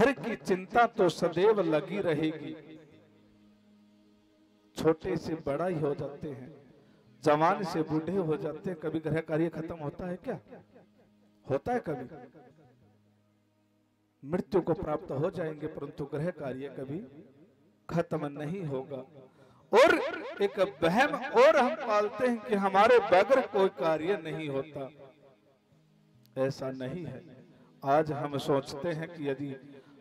घर की चिंता तो सदैव लगी रहेगी। छोटे से बड़ा ही हो जाते हैं, जवान से बूढ़े हो जाते हैं, कभी गृह कार्य खत्म होता है क्या? होता है कभी? मृत्यु को प्राप्त हो जाएंगे परंतु गृह कार्य कभी खत्म नहीं होगा। और एक वहम और हम पालते हैं कि हमारे बगैर कोई कार्य नहीं होता। ऐसा नहीं है। आज हम सोचते हैं कि यदि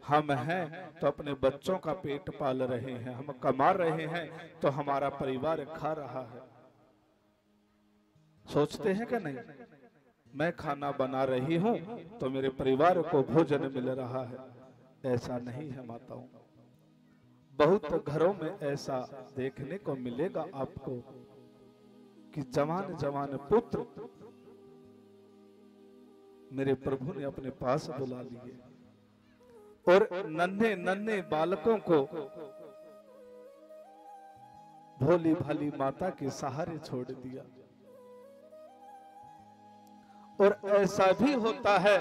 हम हैं तो अपने बच्चों का पेट पाल रहे हैं, हम कमा रहे हैं तो हमारा परिवार खा रहा है। सोचते हैं कि नहीं? मैं खाना बना रही हूं तो मेरे परिवार को भोजन मिल रहा है। ऐसा नहीं है माताओं। बहुत घरों में ऐसा देखने को मिलेगा आपको कि जवान जवान पुत्र मेरे प्रभु ने अपने पास बुला लिए और नन्हे नन्हे बालकों को भोली भाली माता के सहारे छोड़ दिया। और ऐसा भी होता है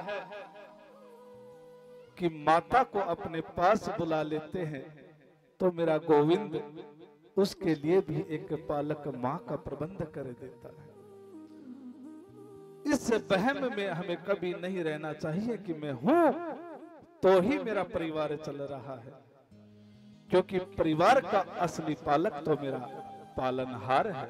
कि माता को अपने पास बुला लेते हैं तो मेरा गोविंद उसके लिए भी एक पालक मां का प्रबंध कर देता है। इस वहम में हमें कभी नहीं रहना चाहिए कि मैं हूं तो ही मेरा परिवार चल रहा है, क्योंकि परिवार का असली पालक तो मेरा पालनहार है।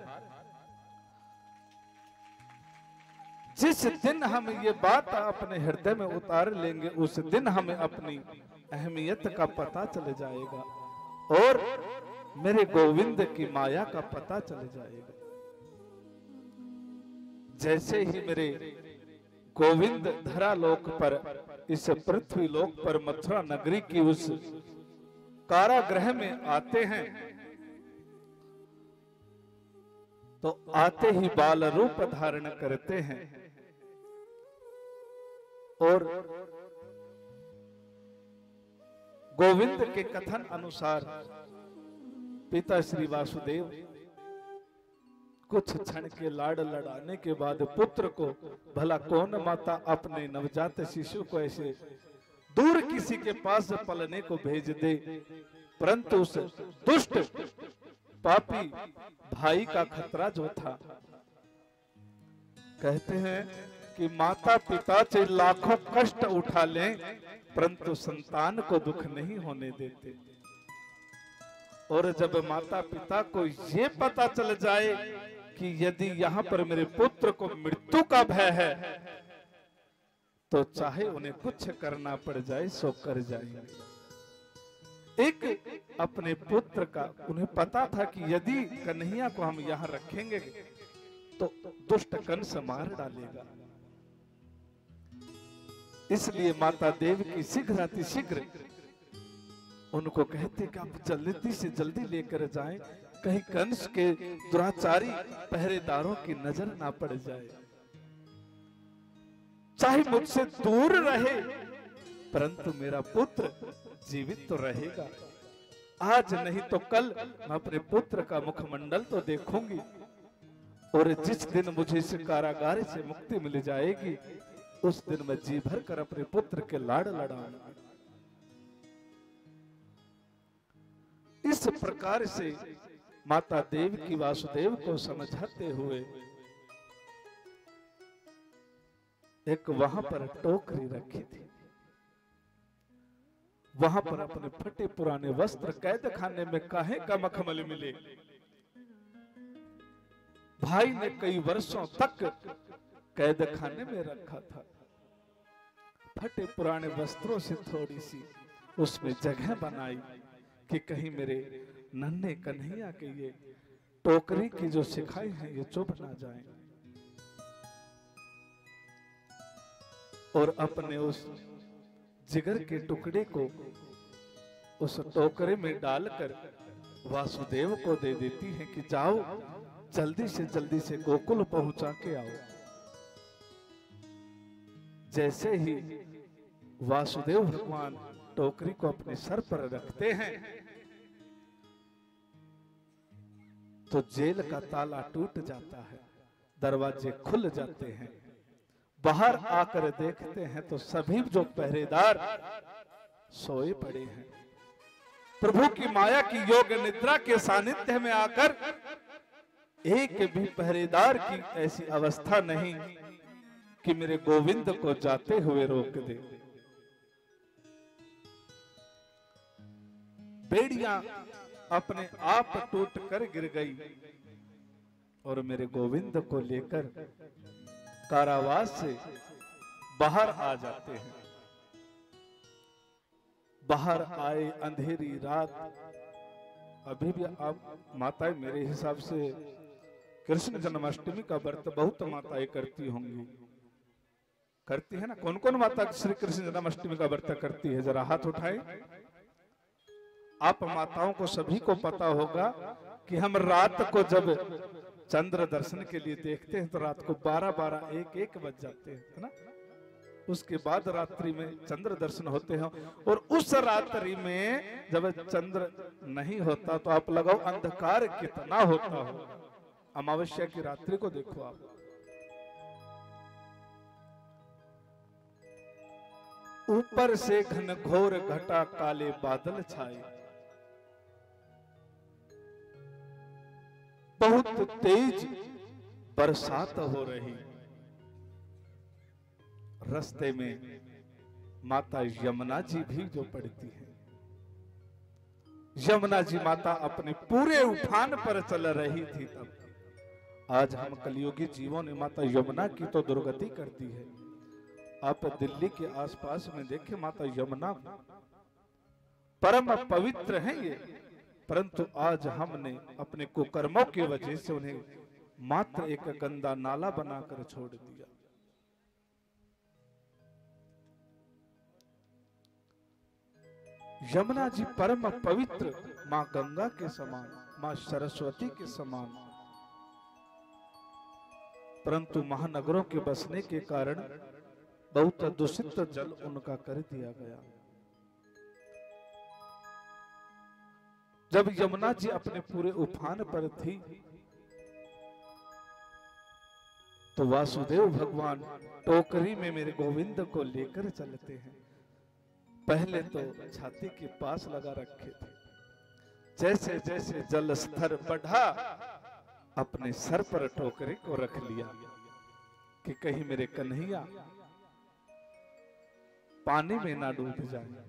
जिस दिन हम ये बात अपने हृदय में उतार लेंगे उस दिन हमें अपनी अहमियत का पता चल जाएगा और मेरे गोविंद की माया का पता चल जाएगा। जैसे ही मेरे गोविंद धरा लोक पर, इस पृथ्वी लोक पर मथुरा नगरी की उस कारागृह में आते हैं तो आते ही बाल रूप धारण करते हैं और गोविंद के कथन अनुसार पिता श्री वासुदेव कुछ क्षण के लाड़ लड़ाने के बाद पुत्र को, भला कौन माता अपने नवजात शिशु को ऐसे दूर किसी के पास पलने को भेज दे, परंतु उस दुष्ट पापी भाई का खतरा जो था। कहते हैं कि माता पिता से लाखों कष्ट उठा लें परंतु संतान को दुख नहीं होने देते। और जब माता पिता को ये पता चल जाए कि यदि यहाँ पर मेरे पुत्र को मृत्यु का भय है तो चाहे उन्हें कुछ करना पड़ जाए सो कर जाएंगे। एक अपने पुत्र का उन्हें पता था कि यदि कन्हैया को हम यहाँ रखेंगे तो दुष्ट कंस मार डालेगा, इसलिए माता देव की शीघ्र अतिशीघ्र उनको कहते कि आप जल्दी से जल्दी लेकर जाएं, कहीं कंस के दुराचारी पहरेदारों की नजर ना पड़ जाए। चाहे मुझसे दूर रहे परंतु मेरा पुत्र जीवित तो रहेगा। आज नहीं तो कल मैं अपने पुत्र का मुखमंडल तो देखूंगी और जिस दिन मुझे इस कारागार से मुक्ति मिल जाएगी उस दिन मैं जी भर कर अपने पुत्र के लाड़ लड़ाऊंगा। इस प्रकार से माता देव की वासुदेव को समझाते हुए एक वहां पर टोकरी रखी थी, वहां पर अपने फटे पुराने वस्त्र कैद खाने में काहे का मखमल मिले। भाई ने कई वर्षों तक कैद खाने में रखा था। फटे पुराने वस्त्रों से थोड़ी सी उसमें जगह बनाई कि कहीं मेरे नन्हे कन्हैया के ये टोकरी की जो सिखाई है ये चुभ ना जाए। और अपने उस जिगर के टुकड़े को उस टोकरे में डालकर वासुदेव को दे देती है कि जाओ जल्दी से गोकुल पहुंचा के आओ। जैसे ही वासुदेव भगवान टोकरी को अपने सर पर रखते हैं तो जेल का ताला टूट जाता है, दरवाजे खुल जाते हैं। बाहर आकर देखते हैं तो सभी जो पहरेदार सोए पड़े हैं। प्रभु की माया की योग निद्रा के सानिध्य में आकर एक भी पहरेदार की ऐसी अवस्था नहीं कि मेरे गोविंद को जाते हुए रोक दे। बेड़ियां अपने आप टूट कर गिर गई और मेरे गोविंद को लेकर कारावास से बाहर आ जाते हैं। बाहर आए, अंधेरी रात। अभी भी आप माताएं मेरे हिसाब से कृष्ण जन्माष्टमी का व्रत बहुत माताएं करती होंगी, करती है ना? कौन कौन माता श्री कृष्ण जन्माष्टमी का व्रत करती है? जरा हाथ उठाए। आप माताओं को सभी को पता होगा कि हम रात को जब चंद्र दर्शन के लिए देखते हैं तो रात को 12-12, 1-1 बज जाते हैं, है ना? उसके बाद रात्रि में चंद्र दर्शन होते हैं और उस रात्रि में जब चंद्र नहीं होता तो आप लगाओ अंधकार कितना होता हो। अमावस्या की रात्रि को देखो आप, ऊपर से घनघोर घटा काले बादल छाए, बहुत तेज बरसात हो रही। रास्ते में माता यमुना जी भी जो पड़ती है, यमुना जी माता अपने पूरे उफान पर चल रही थी तब। आज हम कलियुगी जीवों ने माता यमुना की तो दुर्गति कर दी है। आप दिल्ली के आसपास में देखें, माता यमुना परम पवित्र है ये, परंतु आज हमने अपने कुकर्मों की वजह से उन्हें मात्र एक गंदा नाला बनाकर छोड़ दिया। यमुना जी परम पवित्र मां गंगा के समान, मां सरस्वती के समान, परंतु महानगरों के बसने के कारण बहुत दूषित जल उनका कर दिया गया। जब यमुना जी अपने पूरे उफान पर थी तो वासुदेव भगवान टोकरी में मेरे गोविंद को लेकर चलते हैं। पहले तो छाती के पास लगा रखे थे, जैसे जैसे जल स्तर बढ़ा अपने सर पर टोकरी को रख लिया कि कहीं मेरे कन्हैया पानी में ना डूब जाए।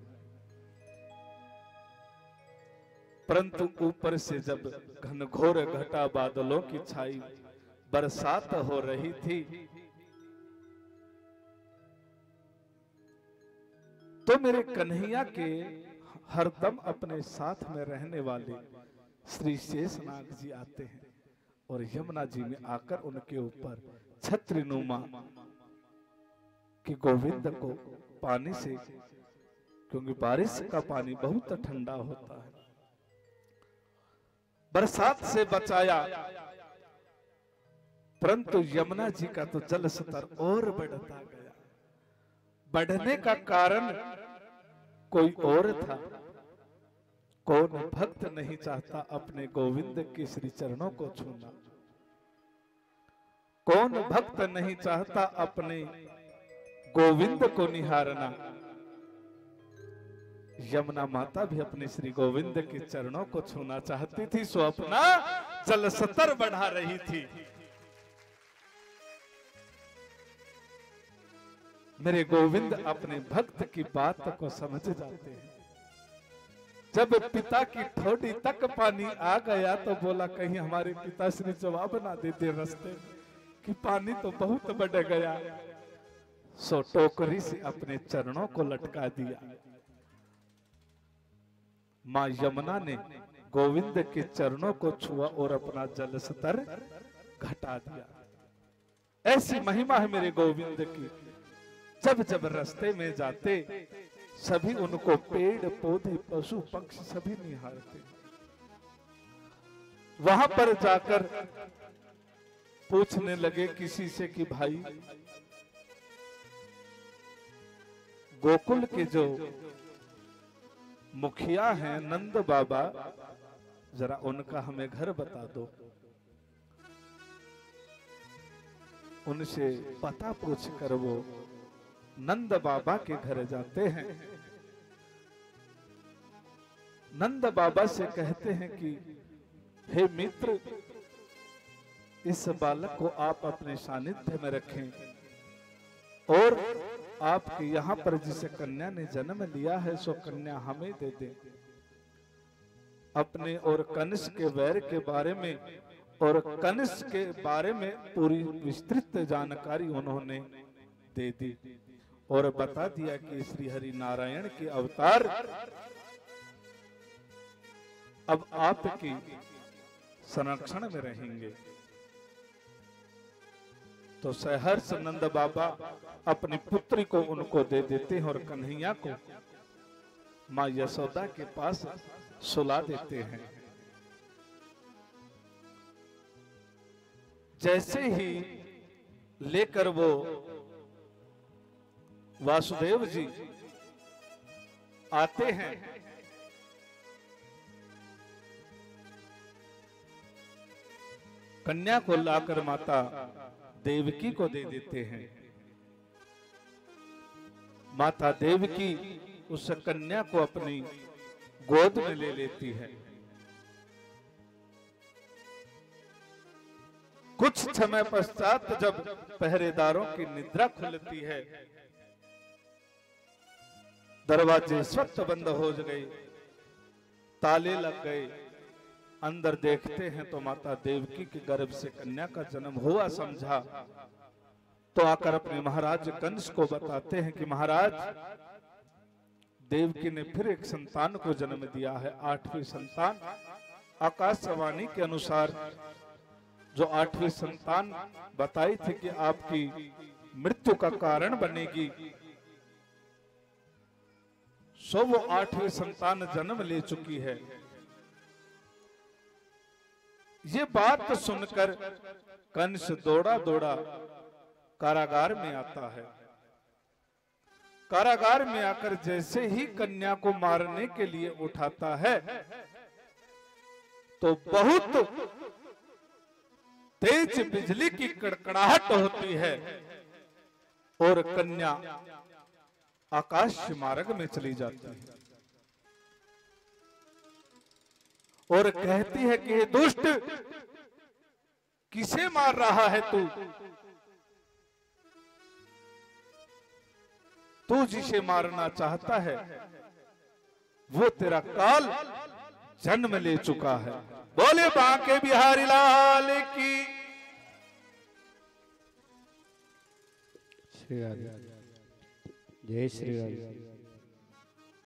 परंतु ऊपर से जब घनघोर घटा बादलों की छाई बरसात हो रही थी तो मेरे कन्हैया के हरदम अपने साथ में रहने वाले श्री शेषनाग जी आते हैं और यमुना जी में आकर उनके ऊपर छत्रिनुमा कि गोविंद को पानी से, क्योंकि बारिश का पानी बहुत ठंडा होता है, बरसात से बचाया। परंतु यमुना जी का तो जल स्तर और बढ़ता गया। बढ़ने का कारण कोई और था। कौन भक्त नहीं चाहता अपने गोविंद के श्री चरणों को छूना? कौन भक्त नहीं चाहता अपने गोविंद को निहारना? यमुना माता भी अपने श्री गोविंद के चरणों को छूना चाहती थी, सो अपना जल स्तर बढ़ा रही थी। मेरे गोविंद अपने भक्त की बात को समझ जाते हैं। जब पिता की ठोडी तक पानी आ गया तो बोला कहीं हमारे पिताश्री जवाब ना देते रास्ते कि पानी तो बहुत बढ़ गया। सो टोकरी से अपने चरणों को लटका दिया। मां यमुना ने गोविंद के चरणों को छुआ और अपना जल स्तर घटा दिया। ऐसी महिमा है मेरे गोविंद की। जब जब रास्ते में जाते सभी उनको पेड़ पौधे पशु पक्षी सभी निहारते। वहां पर जाकर पूछने लगे किसी से कि भाई गोकुल के जो मुखिया हैं नंद बाबा, जरा उनका हमें घर बता दो। उनसे पता पूछ कर वो नंद बाबा के घर जाते हैं। नंद बाबा से कहते हैं कि हे मित्र, इस बालक को आप अपने सानिध्य में रखें और आपके यहाँ पर जिसे कन्या ने जन्म लिया है सो कन्या हमें दे दे। अपने और कनिष्क के वैर के बारे में और कनिष्क के बारे में पूरी विस्तृत जानकारी उन्होंने दे दी और बता दिया कि श्री हरि नारायण के अवतार अब आपकी संरक्षण में रहेंगे। तो सहर्ष नंद बाबा अपनी पुत्री को उनको दे देते हैं और कन्हैया को मां यशोदा के पास सुला देते हैं। जैसे ही लेकर वो वासुदेव जी आते हैं, कन्या को लाकर माता देवकी को दे देते हैं। माता देवकी उस कन्या को अपनी गोद में ले लेती है। कुछ समय पश्चात जब पहरेदारों की निद्रा खुलती है, दरवाजे स्वच्छ बंद हो गए, ताले लग गए, अंदर देखते हैं तो माता देवकी के गर्भ से कन्या का जन्म हुआ समझा। तो आकर अपने महाराज कंस को बताते हैं कि महाराज, देवकी ने फिर एक संतान को जन्म दिया है, 8वीं संतान। आकाशवाणी के अनुसार जो 8वीं संतान बताई थी कि आपकी मृत्यु का कारण बनेगी, सो वो 8वीं संतान जन्म ले चुकी है। ये बात सुनकर कंस दौड़ा दौड़ा कारागार में आता है। कारागार में आकर जैसे ही कन्या को मारने के लिए उठाता है तो बहुत तेज बिजली की कड़कड़ाहट होती है और कन्या आकाश मार्ग में चली जाती है और कहती है कि हे दुष्ट, किसे मार रहा है तू? तू जिसे मारना चाहता है वो तेरा काल जन्म ले चुका है। बोले बांके बिहारी लाल की। श्री राधे। जय श्री राधे।